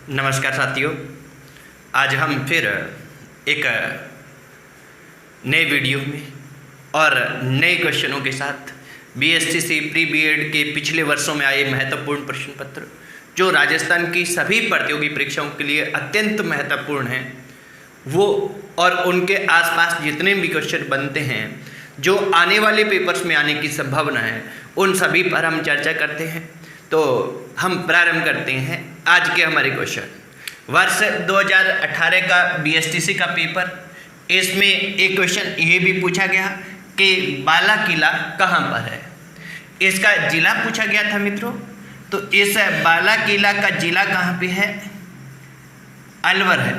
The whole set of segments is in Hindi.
नमस्कार साथियों, आज हम फिर एक नए वीडियो में और नए क्वेश्चनों के साथ बीएसटीसी प्री बीएड के पिछले वर्षों में आए महत्वपूर्ण प्रश्न पत्र जो राजस्थान की सभी प्रतियोगी परीक्षाओं के लिए अत्यंत महत्वपूर्ण हैं, वो और उनके आसपास जितने भी क्वेश्चन बनते हैं जो आने वाले पेपर्स में आने की संभावना है, उन सभी पर हम चर्चा करते हैं। तो हम प्रारंभ करते हैं आज के हमारे क्वेश्चन। वर्ष 2018 का बीएसटीसी का पेपर, इसमें एक क्वेश्चन ये भी पूछा गया कि बाला किला कहाँ पर है। इसका जिला पूछा गया था मित्रों। तो इस बाला किला का जिला कहाँ पे है? अलवर है।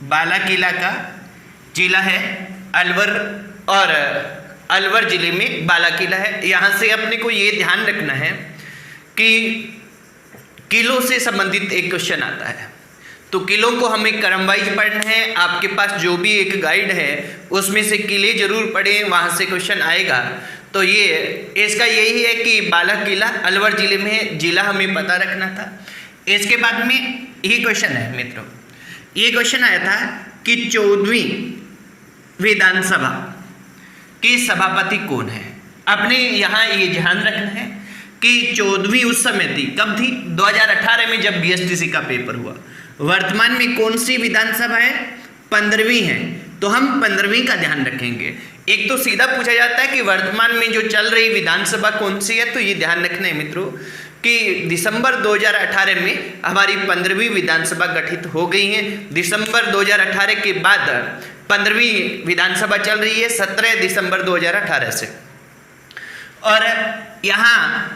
बाला किला का जिला है अलवर और अलवर जिले में बाला किला है। यहाँ से अपने को ये ध्यान रखना है कि किलों से संबंधित एक क्वेश्चन आता है, तो किलों को हमें क्रम वाइज पढ़ना है। आपके पास जो भी एक गाइड है उसमें से किले जरूर पढ़ें, वहाँ से क्वेश्चन आएगा। तो ये इसका यही है कि बाला किला अलवर जिले में है, जिला हमें पता रखना था। इसके बाद में ये क्वेश्चन है मित्रों, ये क्वेश्चन आया था कि 14वीं विधानसभा के सभापति कौन है। अपने यहाँ ये ध्यान रखना है कि 14वीं उस समय थी, कब थी? 2018 में जब बीएसटीसी का पेपर हुआ। वर्तमान में कौन सी विधानसभा है? 15वीं है। तो हम 15वीं का ध्यान रखेंगे। एक तो सीधा पूछा जाता है कि वर्तमान में जो चल रही विधानसभा कौन सी है, तो ये ध्यान रखना है मित्रों कि दिसंबर 2018 में हमारी 15वीं विधानसभा गठित हो गई है। दिसंबर 2018 के बाद 15वीं विधानसभा चल रही है 17 दिसंबर 2018 से। और यहाँ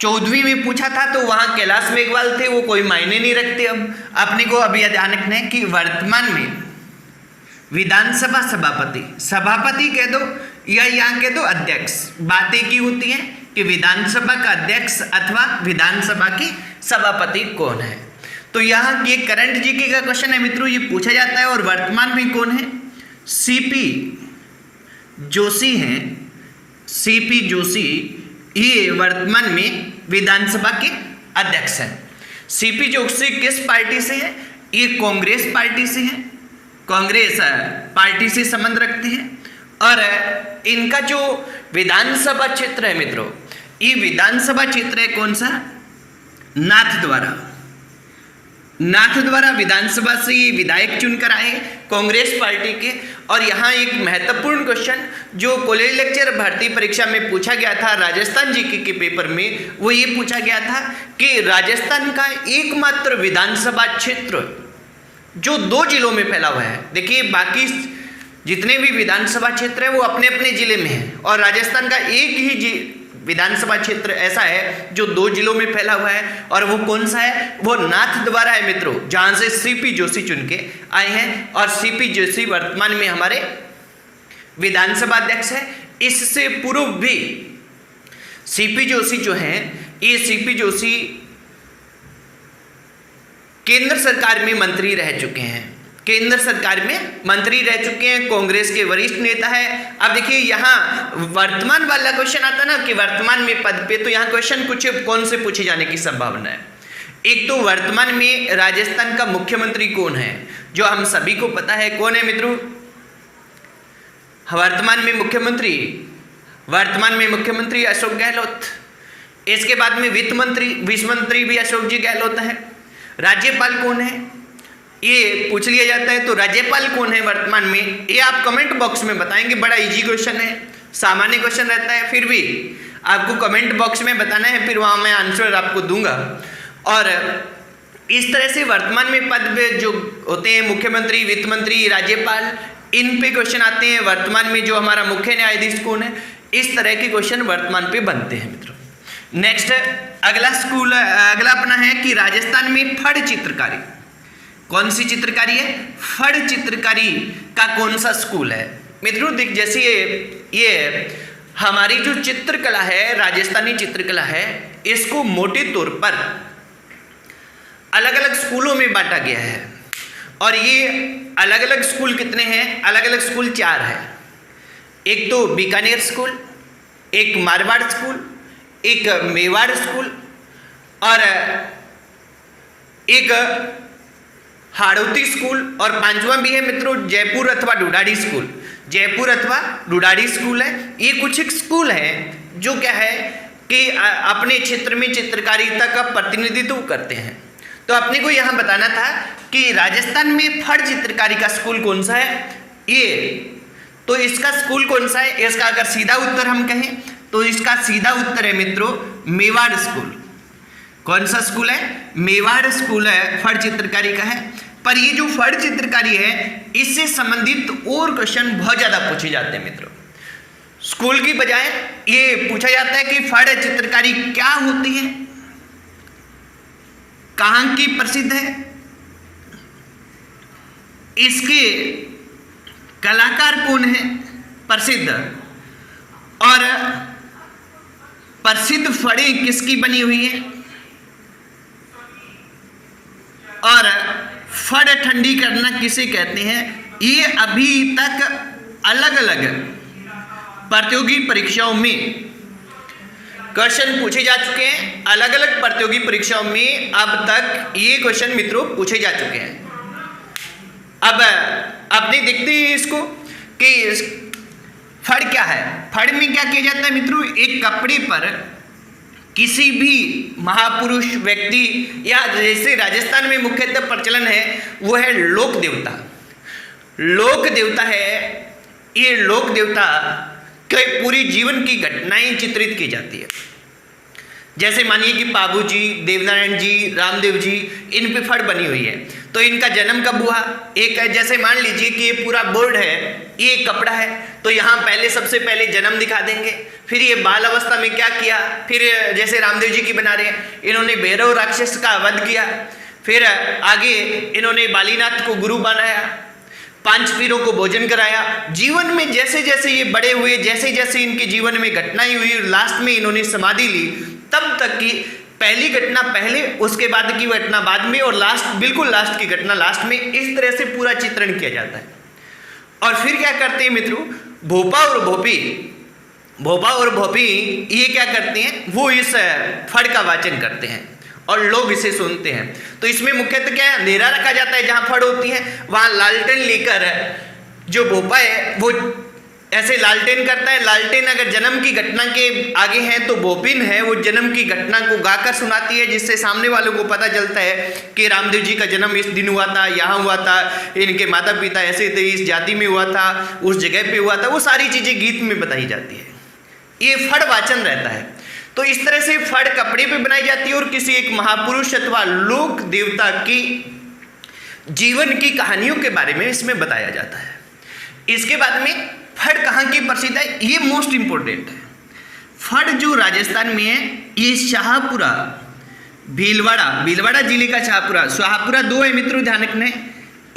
14वीं में पूछा था तो वहाँ कैलाश मेघवाल थे, वो कोई मायने नहीं रखते। अब अपने को अभी ध्यान रखना है कि वर्तमान में विधानसभा सभापति, सभापति कह दो या यहाँ कह दो अध्यक्ष, बातें की होती हैं कि विधानसभा का अध्यक्ष अथवा विधानसभा के सभापति कौन है। तो यहाँ ये करंट जीके का क्वेश्चन है मित्रों, ये पूछा जाता है। और वर्तमान में कौन है? सीपी जोशी हैं। सीपी जोशी ये वर्तमान में विधानसभा के अध्यक्ष हैं। सीपी जोशी किस पार्टी से है? ये कांग्रेस पार्टी से है, कांग्रेस पार्टी से संबंध रखते हैं। और इनका जो विधानसभा क्षेत्र है मित्रों, ये विधानसभा क्षेत्र है कौन सा? नाथद्वारा। नाथद्वारा विधानसभा से ये विधायक चुनकर आए कांग्रेस पार्टी के। और यहाँ एक महत्वपूर्ण क्वेश्चन जो कॉलेज लेक्चर भर्ती परीक्षा में पूछा गया था राजस्थान जीके के पेपर में, वो ये पूछा गया था कि राजस्थान का एकमात्र विधानसभा क्षेत्र जो 2 जिलों में फैला हुआ है। देखिए बाकी जितने भी विधानसभा क्षेत्र है वो अपने अपने जिले में है, और राजस्थान का एक ही विधानसभा क्षेत्र ऐसा है जो 2 जिलों में फैला हुआ है। और वो कौन सा है? वो नाथद्वारा है मित्रों, जहां से सीपी जोशी चुन के आए हैं। और सीपी जोशी वर्तमान में हमारे विधानसभा अध्यक्ष है। इससे पूर्व भी सीपी जोशी जो है, ये सीपी जोशी केंद्र सरकार में मंत्री रह चुके हैं, केंद्र सरकार में मंत्री रह चुके हैं, कांग्रेस के वरिष्ठ नेता है। अब देखिए यहाँ वर्तमान वाला क्वेश्चन आता ना कि वर्तमान में पद पे, तो यहाँ क्वेश्चन कुछ कौन से पूछे जाने की संभावना है। एक तो वर्तमान में राजस्थान का मुख्यमंत्री कौन है, जो हम सभी को पता है कौन है मित्रों। वर्तमान में मुख्यमंत्री अशोक गहलोत। इसके बाद में वित्त मंत्री भी अशोक जी गहलोत है। राज्यपाल कौन है ये पूछ लिया जाता है, तो राज्यपाल कौन है वर्तमान में, ये आप कमेंट बॉक्स में बताएंगे। बड़ा इजी क्वेश्चन है, सामान्य क्वेश्चन रहता है, फिर भी आपको कमेंट बॉक्स में बताना है, फिर वहाँ मैं आंसर आपको दूंगा। और इस तरह से वर्तमान में पद जो होते हैं मुख्यमंत्री, वित्त मंत्री, राज्यपाल, इन पे क्वेश्चन आते हैं। वर्तमान में जो हमारा मुख्य न्यायाधीश कौन है, इस तरह के क्वेश्चन वर्तमान पे बनते हैं मित्रों। नेक्स्ट अगला अपना है कि राजस्थान में फड़ चित्रकारी, कौन सी चित्रकारी है? फड़ चित्रकारी का कौन सा स्कूल है मित्रों? देख जैसे ये हमारी जो चित्रकला है, राजस्थानी चित्रकला है, इसको मोटे तौर पर अलग अलग स्कूलों में बांटा गया है। और ये अलग अलग स्कूल कितने हैं? अलग अलग स्कूल 4 है। एक तो बीकानेर स्कूल, एक मारवाड़ स्कूल, एक मेवाड़ स्कूल और एक हाड़ौती स्कूल, और पांचवा भी है मित्रों जयपुर अथवा डुडाड़ी स्कूल। जयपुर अथवा डुडाड़ी स्कूल है। ये कुछ एक स्कूल है जो क्या है कि अपने क्षेत्र में चित्रकारिता का प्रतिनिधित्व करते हैं। तो अपने को यहाँ बताना था कि राजस्थान में फड़ चित्रकारी का स्कूल कौन सा है, ये तो इसका स्कूल कौन सा है, इसका अगर सीधा उत्तर हम कहें तो इसका सीधा उत्तर है मित्रों मेवाड़ स्कूल। कौन सा स्कूल है, मेवाड़ स्कूल है, फड़ चित्रकारी का है। पर ये जो फड़ चित्रकारी है इससे संबंधित और क्वेश्चन बहुत ज्यादा पूछे जाते हैं मित्रों। स्कूल की बजाय ये पूछा जाता है कि फड़ चित्रकारी क्या होती है, कहां की प्रसिद्ध है, इसके कलाकार कौन है प्रसिद्ध, और प्रसिद्ध फड़ें किसकी बनी हुई है, और फड़ ठंडी करना किसे कहते हैं। ये अभी तक अलग अलग प्रतियोगी परीक्षाओं में क्वेश्चन पूछे जा चुके हैं। अलग अलग प्रतियोगी परीक्षाओं में अब तक ये क्वेश्चन मित्रों पूछे जा चुके हैं। अब अपने देखते हैं इसको कि फड़ क्या है। फड़ में क्या किया जाता है मित्रों, एक कपड़े पर किसी भी महापुरुष व्यक्ति, या जैसे राजस्थान में मुख्यतः प्रचलन है वो है लोक देवता। लोक देवता है, ये लोक देवता के पूरी जीवन की घटनाएं चित्रित की जाती है। जैसे मानिए कि बाबू जी, देवनारायण जी, रामदेव जी, इन पे फड़ बनी हुई है। तो इनका जन्म कब हुआ, एक जैसे मान लीजिए कि ये पूरा बोर्ड है, ये कपड़ा है, तो यहाँ पहले सबसे पहले जन्म दिखा देंगे, फिर ये बाल अवस्था में क्या किया, फिर जैसे रामदेव जी की बना रहे हैं, इन्होंने भैरव राक्षस का वध किया, फिर आगे इन्होंने बालीनाथ को गुरु बनाया, 5 पीरों को भोजन कराया। जीवन में जैसे जैसे ये बड़े हुए, जैसे जैसे इनके जीवन में घटनाएं हुई, लास्ट में इन्होंने समाधि ली, तब तक की पहली घटना पहले, उसके बाद की घटना बाद में, और लास्ट बिल्कुल लास्ट की घटना लास्ट में, इस तरह से पूरा चित्रण किया जाता है। और फिर क्या करते हैं मित्रों, भोपा और भोपी ये क्या करते हैं, वो इस फड़ का वाचन करते हैं और लोग इसे सुनते हैं। तो इसमें मुख्यतः क्या है, अंधेरा रखा जाता है, जहां फड़ होती है वहां लालटेन लेकर जो भोपा है वो ऐसे लालटेन करता है। लालटेन अगर जन्म की घटना के आगे है तो भोपिन है, वो जन्म की घटना को गाकर सुनाती है, जिससे सामने वालों को पता चलता है कि रामदेव जी का जन्म इस दिन हुआ था, यहाँ हुआ था, इनके माता पिता ऐसे थे, इस जाति में हुआ था, उस जगह पे हुआ था, वो सारी चीजें गीत में बताई जाती है। ये फड़ वाचन रहता है। तो इस तरह से फड़ कपड़े पे बनाई जाती है और किसी एक महापुरुष अथवा लोक देवता की जीवन की कहानियों के बारे में इसमें बताया जाता है। इसके बाद में फड़ कहाँ की प्रसिद्ध है, ये मोस्ट इंपोर्टेंट है। फड़ जो राजस्थान में है, ये शाहपुरा, भीलवाड़ा जिले का शाहपुरा 2 है मित्रों, ध्यान रखना है,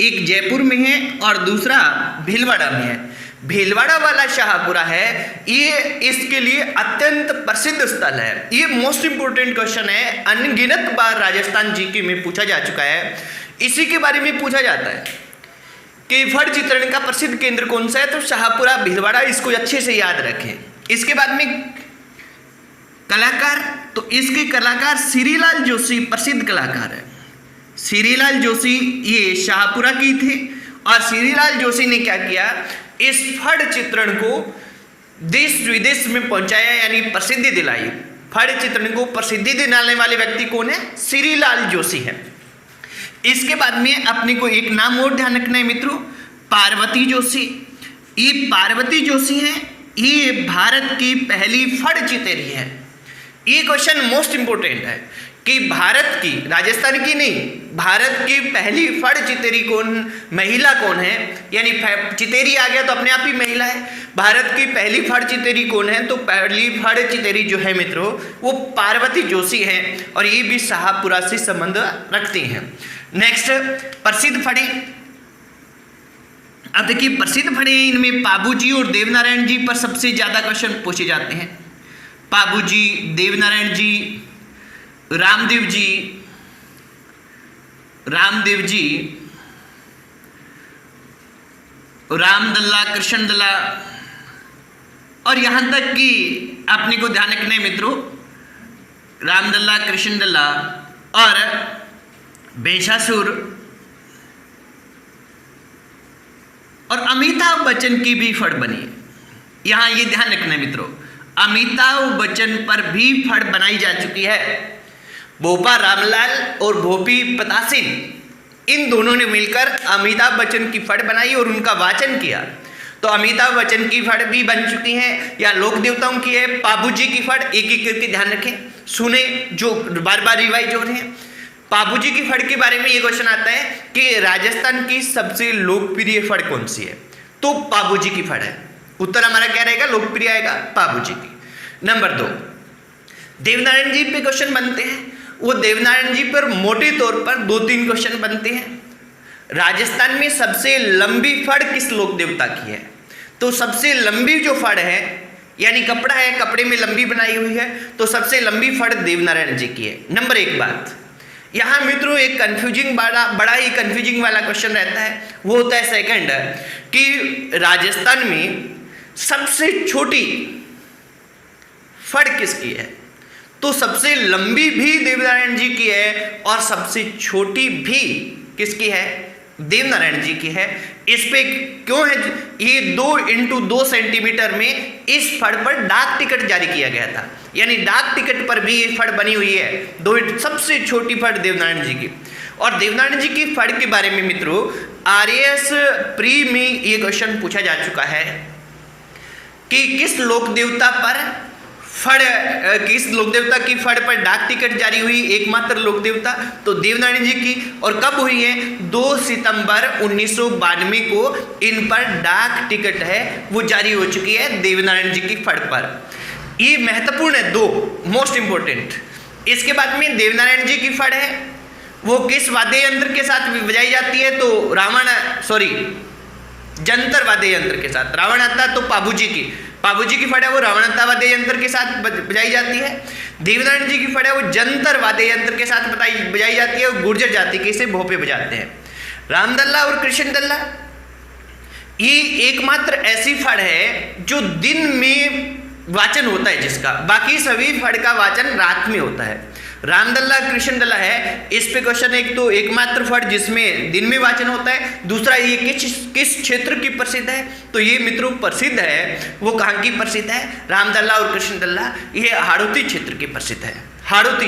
एक जयपुर में है और दूसरा भीलवाड़ा में है। भीलवाड़ा वाला शाहपुरा है, ये इसके लिए अत्यंत प्रसिद्ध स्थल है। ये मोस्ट इंपोर्टेंट क्वेश्चन है, अनगिनत बार राजस्थान जीके में पूछा जा चुका है। इसी के बारे में पूछा जाता है कि फड़ चित्रण का प्रसिद्ध केंद्र कौन सा है, तो शाहपुरा भीलवाड़ा, इसको अच्छे से याद रखें। इसके बाद में कलाकार, तो इसके कलाकार श्रीलाल जोशी प्रसिद्ध कलाकार है। श्रीलाल जोशी ये शाहपुरा की थे और श्रीलाल जोशी ने क्या किया, इस फड़ चित्रण को देश विदेश में पहुंचाया, यानी प्रसिद्धि दिलाई। फड़ चित्रण को प्रसिद्धि दिलाने वाले व्यक्ति कौन है, श्रीलाल जोशी है। इसके बाद में अपने को एक नाम और ध्यान रखना है मित्रों, पार्वती जोशी। ये पार्वती जोशी है, ये भारत की पहली फड़ चितेरी है। ये क्वेश्चन मोस्ट इंपोर्टेंट है कि भारत की, राजस्थान की नहीं, भारत की पहली फड़ चितेरी कौन, महिला कौन है, यानी चितेरी आ गया तो अपने आप ही महिला है। भारत की पहली फड़ चितेरी कौन है, तो पहली फड़ चितेरी जो है मित्रों वो पार्वती जोशी है और ये भी शाहपुरा से संबंध रखते हैं। नेक्स्ट, प्रसिद्ध फड़े। अब देखिए प्रसिद्ध फड़े, इनमें बाबूजी और देवनारायण जी पर सबसे ज्यादा क्वेश्चन पूछे जाते हैं। बाबूजी, देवनारायण जी, रामदेव जी, रामदल्ला, कृष्णदल्ला, और यहां तक कि अपने को ध्यान रखना है मित्रों, रामदल्ला, कृष्णदल्ला और बेशासुर, और अमिताभ बच्चन की भी फड़ बनी है। यहाँ ये ध्यान रखना मित्रों, अमिताभ बच्चन पर भी फड़ बनाई जा चुकी है। भोपा रामलाल और भोपी पतासिन, इन दोनों ने मिलकर अमिताभ बच्चन की फड़ बनाई और उनका वाचन किया। तो अमिताभ बच्चन की फड़ भी बन चुकी है, या लोक देवताओं की है। पाबूजी की फड़, एक एक करके ध्यान रखें, सुने जो बार बार रिवाइज हो रहे हैं। पाबूजी की फड़ के बारे में ये क्वेश्चन आता है कि राजस्थान की सबसे लोकप्रिय फड़ कौन सी है, तो पाबूजी की फड़ है। उत्तर हमारा क्या रहेगा, लोकप्रिय आएगा पाबूजी की। नंबर 2, देवनारायण जी पे क्वेश्चन बनते हैं। वो देवनारायण जी पर मोटे तौर पर 2-3 क्वेश्चन बनते हैं। राजस्थान में सबसे लंबी फड़ किस लोक देवता की है, तो सबसे लंबी जो फड़ है, यानी कपड़ा है, कपड़े में लंबी बनाई हुई है, तो सबसे लंबी फड़ देवनारायण जी की है। नंबर 1 बात, यहाँ मित्रों एक कंफ्यूजिंग बड़ा ही कंफ्यूजिंग वाला क्वेश्चन रहता है, वो होता है सेकंड, कि राजस्थान में सबसे छोटी फड़ किसकी है, तो सबसे लंबी भी देवनारायण जी की है और सबसे छोटी भी किसकी है, देवनारायण जी की है। इस पे क्यों है, ये 2x2 सेंटीमीटर में इस फड़ पर डाक टिकट जारी किया गया था, यानी डाक टिकट पर भी ये फड़ बनी हुई है। सबसे छोटी फड़ देवनारायण जी की। और देवनारायण जी की फड़ के बारे में मित्रों आरएएस प्री में ये क्वेश्चन पूछा जा चुका है कि किस लोक देवता की फड़ पर डाक टिकट जारी हुई, एकमात्र लोक देवता, तो देवनारायण जी की। और कब हुई है, 2 सितंबर 1992 को इन पर डाक टिकट है वो जारी हो चुकी है देवनारायण जी की फड़ पर। ये महत्वपूर्ण है, 2 मोस्ट इंपोर्टेंट। इसके बाद में देवनारायण जी की फड़ है वो किस वाद्य यंत्र के साथ बजाई जाती है, तो जंतर वाद्य यंत्र के साथ। रावण हत्ता तो पाबूजी की फड़ है वो रावण हत्ता वाद्य यंत्र के साथ बजाई जाती है। देवनारायण जी की फड़ है वो जंतर वाद्य यंत्र के साथ बजाई जाती है, गुर्जर जाति के इसे भोपे बजाते हैं। रामदल्ला और कृष्णदल्ला ये एकमात्र ऐसी फड़ है जो दिन में वाचन होता है जिसका, बाकी सभी फड़ का वाचन रात में होता है। रामदल्ला कृष्णदल्ला है, इस पे क्वेश्चन एक तो एकमात्र फड़ जिसमें दिन में वाचन होता है, दूसरा ये किस क्षेत्र की प्रसिद्ध है, तो ये मित्रों प्रसिद्ध है वो कहाँ की प्रसिद्ध है, रामदल्ला और कृष्णदल्ला ये हाड़ौती क्षेत्र की प्रसिद्ध है। हाड़ौती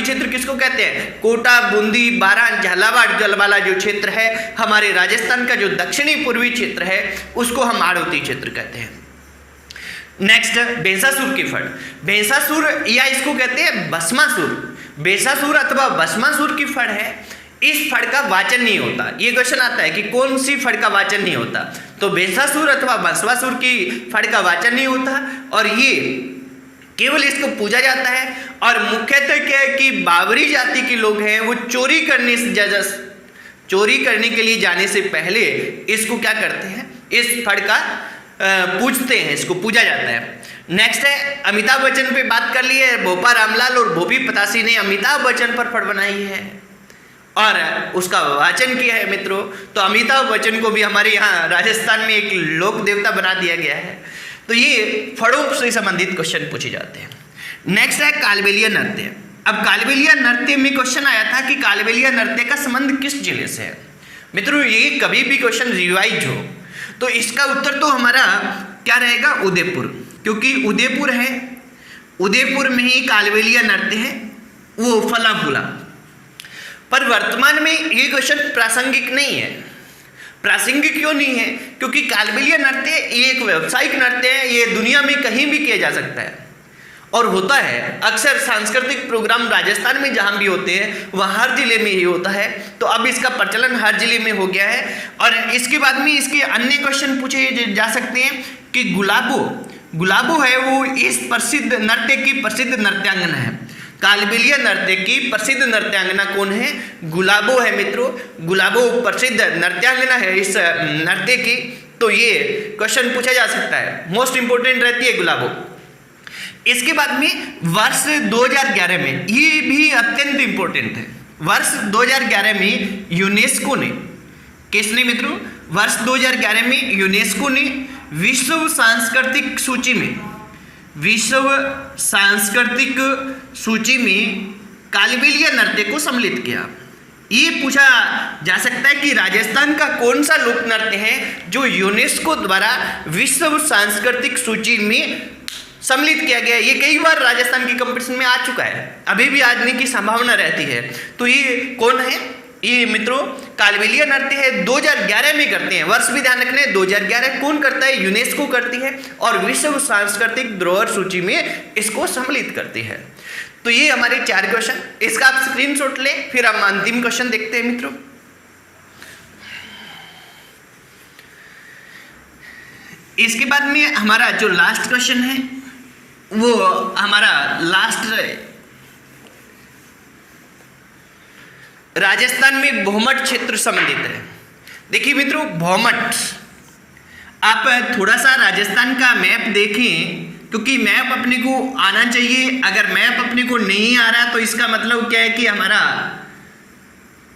क्षेत्र किसको कहते हैं, कोटा, बूंदी, बारां, झालावाड़ जलवाला जो क्षेत्र है हमारे राजस्थान का जो दक्षिणी पूर्वी क्षेत्र है उसको हम हाड़ौती क्षेत्र कहते हैं। नेक्स्ट बेसासुर की फड़, बेसासुर या इसको कहते हैं भस्मासुर, बेसासुर अथवा भस्मासुर की फड़ है। इस फड़ का वाचन नहीं होता, ये क्वेश्चन आता है कि कौन सी फड़ का वाचन नहीं होता, तो बेसासुर अथवा भस्मासुर की फड़ का वाचन नहीं होता और ये केवल इसको पूजा जाता है। और मुख्यतः क्या है कि बावरी जाति के लोग हैं वो चोरी करने के लिए जाने से पहले इसको क्या करते हैं, इस फड़ का पूजते हैं, इसको पूजा जाता है। नेक्स्ट है अमिताभ बच्चन पे बात कर ली है, भोपा रामलाल और भोपी पतासी ने अमिताभ बच्चन पर फड़ बनाई है और उसका वाचन किया है मित्रों। तो अमिताभ बच्चन को भी हमारे यहाँ राजस्थान में एक लोक देवता बना दिया गया है। तो ये फड़ों से संबंधित क्वेश्चन पूछे जाते हैं। नेक्स्ट है कालबेलिया नृत्य। अब कालबेलिया नृत्य में क्वेश्चन आया था कि कालबेलिया नृत्य का संबंध किस जिले से है। मित्रों ये कभी भी क्वेश्चन रिवाइज हो तो इसका उत्तर तो हमारा क्या रहेगा, उदयपुर, क्योंकि उदयपुर है, उदयपुर में ही कालबेलिया नृत्य है वो फला फूला। पर वर्तमान में ये क्वेश्चन प्रासंगिक नहीं है। प्रासंगिक क्यों नहीं है, क्योंकि कालबेलिया नृत्य ये एक व्यावसायिक नृत्य है, ये दुनिया में कहीं भी किया जा सकता है और होता है। अक्सर सांस्कृतिक प्रोग्राम राजस्थान में जहाँ भी होते हैं वहाँ हर जिले में ही होता है, तो अब इसका प्रचलन हर जिले में हो गया है। और इसके बाद में इसके अन्य क्वेश्चन पूछे जा सकते हैं कि गुलाबो है वो इस प्रसिद्ध नृत्य की प्रसिद्ध नृत्यांगना है। कालबेलिया नृत्य की प्रसिद्ध नृत्यांगना कौन है, गुलाबो है मित्रों। गुलाबो प्रसिद्ध नृत्यांगना है इस नृत्य की, तो ये क्वेश्चन पूछा जा सकता है, मोस्ट इंपोर्टेंट रहती है गुलाबो। इसके बाद में वर्ष 2011 में, ये भी अत्यंत इंपॉर्टेंट है, वर्ष 2011 में यूनेस्को ने, किसने मित्रों, वर्ष 2011 में यूनेस्को ने विश्व सांस्कृतिक सूची में कालबेलिया नृत्य को सम्मिलित किया। ये पूछा जा सकता है कि राजस्थान का कौन सा लोक नृत्य है जो यूनेस्को द्वारा विश्व सांस्कृतिक सूची में सम्मिलित किया गया है। ये कई बार राजस्थान की कंपटीशन में आ चुका है, अभी भी आने की संभावना रहती है। तो ये कौन है? ये मित्रों कालबेलिया नृत्य है, 2011 में करते हैं। वर्ष भी ध्यान रखना है, 2011 कौन करता है? यूनेस्को करती है और विश्व सांस्कृतिक धरोहर सूची में इसको सम्मिलित करती है। तो ये हमारे 4 क्वेश्चन, इसका आप स्क्रीनशॉट लें, फिर हम अंतिम क्वेश्चन देखते हैं मित्रों। इसके बाद में हमारा जो लास्ट क्वेश्चन है वो हमारा लास्ट राजस्थान में भौमट क्षेत्र संबंधित है। देखिए मित्रों, भौमट, आप थोड़ा सा राजस्थान का मैप देखें, क्योंकि मैप अपने को आना चाहिए। अगर मैप अपने को नहीं आ रहा तो इसका मतलब क्या है कि हमारा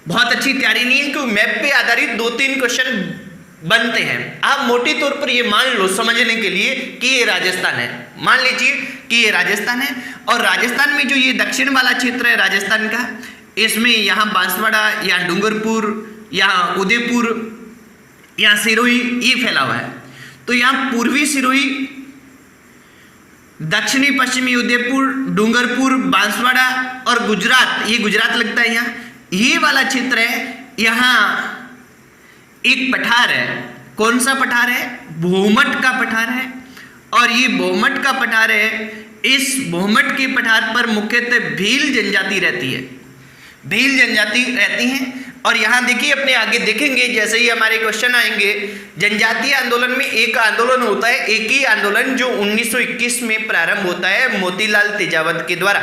बहुत अच्छी तैयारी नहीं है, क्योंकि मैप पे आधारित 2-3 क्वेश्चन बनते हैं। आप मोटे तौर पर ये मान लो समझने के लिए कि ये राजस्थान है, मान लीजिए कि ये राजस्थान है, और राजस्थान में जो ये दक्षिण वाला क्षेत्र है राजस्थान का, इसमें यहाँ बांसवाड़ा, यहाँ डूंगरपुर, यहाँ उदयपुर, यहाँ सिरोही, ये फैला हुआ है। तो यहाँ पूर्वी सिरोही, दक्षिणी पश्चिमी उदयपुर, डूंगरपुर, बांसवाड़ा और गुजरात, ये गुजरात लगता है यहाँ, ये वाला क्षेत्र है। यहाँ एक पठार है, कौन सा पठार है? भौमट का पठार है, और ये भौमट का पठार है। इस भौमट के पठार पर मुख्यतः भील जनजाति रहती है, भील जनजाति रहती हैं। और यहाँ देखिए, अपने आगे देखेंगे जैसे ही हमारे क्वेश्चन आएंगे, जनजातीय आंदोलन में एक आंदोलन होता है, एक ही आंदोलन जो 1921 में प्रारंभ होता है मोतीलाल तेजावत के द्वारा।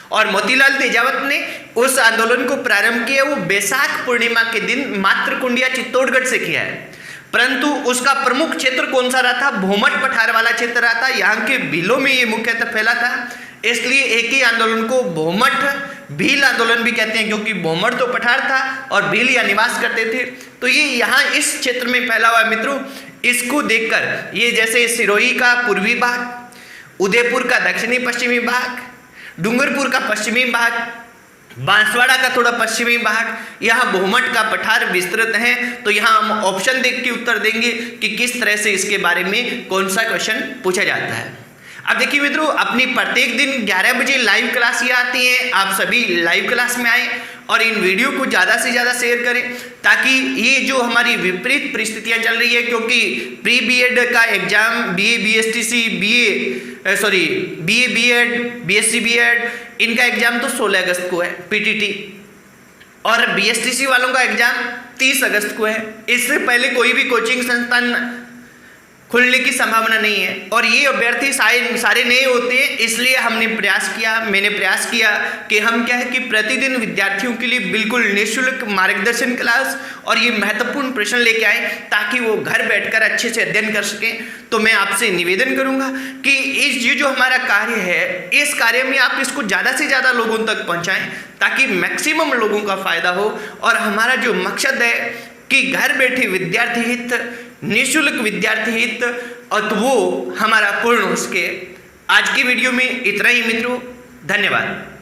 और मोतीलाल तेजावत ने उस आंदोलन को प्रारंभ किया वो बैसाख पूर्णिमा के दिन मातृकुंडिया चित्तौड़गढ़ से किया है। परंतु उसका प्रमुख क्षेत्र कौन सा रहा था? भौमट पठार वाला क्षेत्र रहा था। यहाँ के भीलों में ये मुख्यतः फैला था, इसलिए एक ही आंदोलन को भौमट भील आंदोलन भी कहते हैं, क्योंकि भौमट तो पठार था और भील यहाँ निवास करते थे। तो ये यहाँ इस क्षेत्र में फैला हुआ है मित्रों। इसको देखकर ये जैसे सिरोही का पूर्वी भाग, उदयपुर का दक्षिणी पश्चिमी भाग, डूंगरपुर का पश्चिमी भाग, बांसवाड़ा का थोड़ा पश्चिमी भाग, यहाँ भौमट का पठार विस्तृत है। तो यहाँ हम ऑप्शन देख के उत्तर देंगे कि किस तरह से इसके बारे में कौन सा क्वेश्चन पूछा जाता है। अब देखिए मित्रों, अपनी प्रत्येक दिन 11 बजे लाइव क्लास ये आती है। आप सभी लाइव क्लास में आए और इन वीडियो को ज़्यादा से ज़्यादा शेयर करें, ताकि ये जो हमारी विपरीत परिस्थितियाँ चल रही है, क्योंकि प्री बीएड का exam, BA BSTC, BA BEd, BSc BEd, इनका एग्जाम तो 16 अगस्त को है पीटीटी, और बीएसटीसी वालों का एग्जाम 30 अगस्त को है। इससे पहले कोई भी कोचिंग संस्थान खुलने की संभावना नहीं है, और ये अभ्यर्थी सारे नए होते हैं। इसलिए मैंने प्रयास किया कि हम क्या है कि प्रतिदिन विद्यार्थियों के लिए बिल्कुल निःशुल्क मार्गदर्शन क्लास और ये महत्वपूर्ण प्रश्न लेके आए, ताकि वो घर बैठकर अच्छे से अध्ययन कर सकें। तो मैं आपसे निवेदन करूंगा कि ये जो हमारा कार्य है, इस कार्य में आप इसको ज़्यादा से ज़्यादा लोगों तक पहुँचाएँ, ताकि मैक्सिमम लोगों का फायदा हो। और हमारा जो मकसद है कि घर बैठे विद्यार्थी हित, निःशुल्क विद्यार्थी हित, और तो वो हमारा पूर्ण हो सके। आज की वीडियो में इतना ही मित्रों, धन्यवाद।